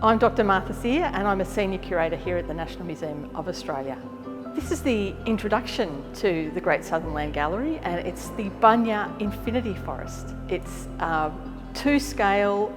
I'm Dr. Martha Sear and I'm a Senior Curator here at the National Museum of Australia. This is the introduction to the Great Southern Land Gallery, and it's the Bunya Infinity Forest. It's a two-scale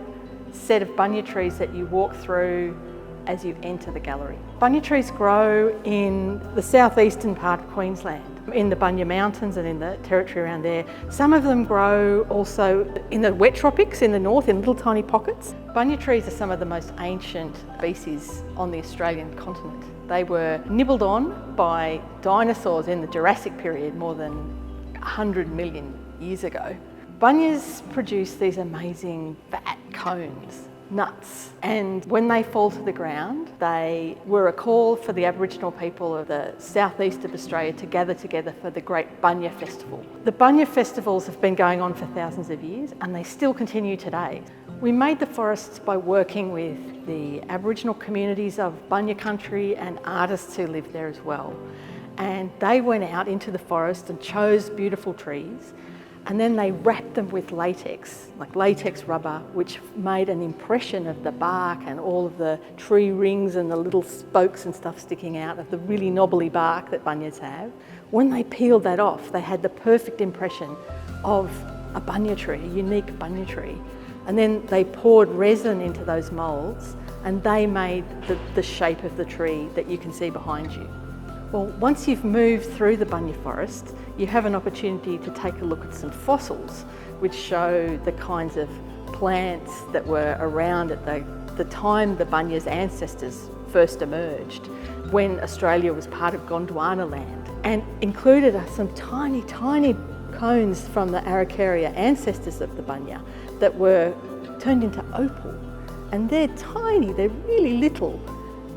set of bunya trees that you walk through as you enter the gallery. Bunya trees grow in the southeastern part of Queensland, in the Bunya Mountains and in the territory around there. Some of them grow also in the wet tropics in the north in little tiny pockets. Bunya trees are some of the most ancient species on the Australian continent. They were nibbled on by dinosaurs in the Jurassic period more than 100 million years ago. Bunyas produce these amazing fat cones, nuts, and when they fall to the ground, they were a call for the Aboriginal people of the southeast of Australia to gather together for the Great Bunya Festival. The Bunya festivals have been going on for thousands of years and they still continue today. We made the forests by working with the Aboriginal communities of Bunya country and artists who live there as well. And they went out into the forest and chose beautiful trees, and then they wrapped them with latex, like latex rubber, which made an impression of the bark and all of the tree rings and the little spokes and stuff sticking out of the really knobbly bark that bunyas have. When they peeled that off, they had the perfect impression of a bunya tree, a unique bunya tree. And then they poured resin into those moulds and they made the shape of the tree that you can see behind you. Well, once you've moved through the bunya forest, you have an opportunity to take a look at some fossils which show the kinds of plants that were around at the time the bunya's ancestors first emerged, when Australia was part of Gondwana land, and included some tiny, tiny cones from the Araucaria ancestors of the bunya that were turned into opal. And they're tiny, they're really little,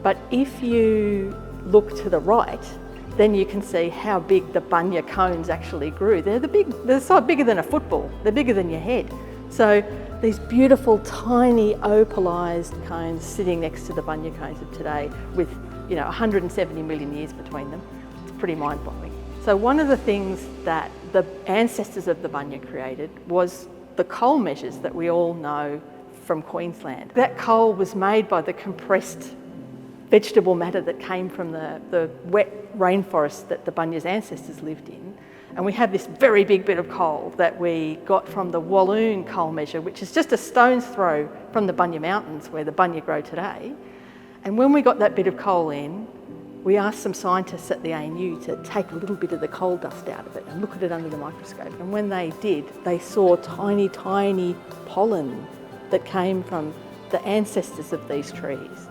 but if you look to the right, then you can see how big the bunya cones actually grew. They're so bigger than a football. They're bigger than your head. So these beautiful, tiny opalized cones sitting next to the bunya cones of today with 170 million years between them. It's pretty mind-blowing. So one of the things that the ancestors of the bunya created was the coal measures that we all know from Queensland. That coal was made by the compressed vegetable matter that came from the wet rainforest that the bunya's ancestors lived in. And we have this very big bit of coal that we got from the Walloon coal measure, which is just a stone's throw from the Bunya Mountains where the bunya grow today. And when we got that bit of coal in, we asked some scientists at the ANU to take a little bit of the coal dust out of it and look at it under the microscope. And when they did, they saw tiny, tiny pollen that came from the ancestors of these trees.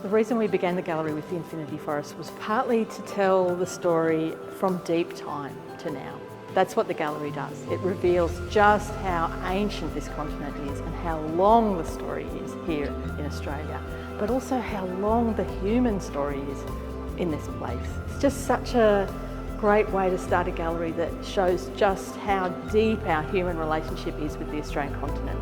The reason we began the gallery with the Infinity Forest was partly to tell the story from deep time to now. That's what the gallery does. It reveals just how ancient this continent is and how long the story is here in Australia, but also how long the human story is in this place. It's just such a great way to start a gallery that shows just how deep our human relationship is with the Australian continent.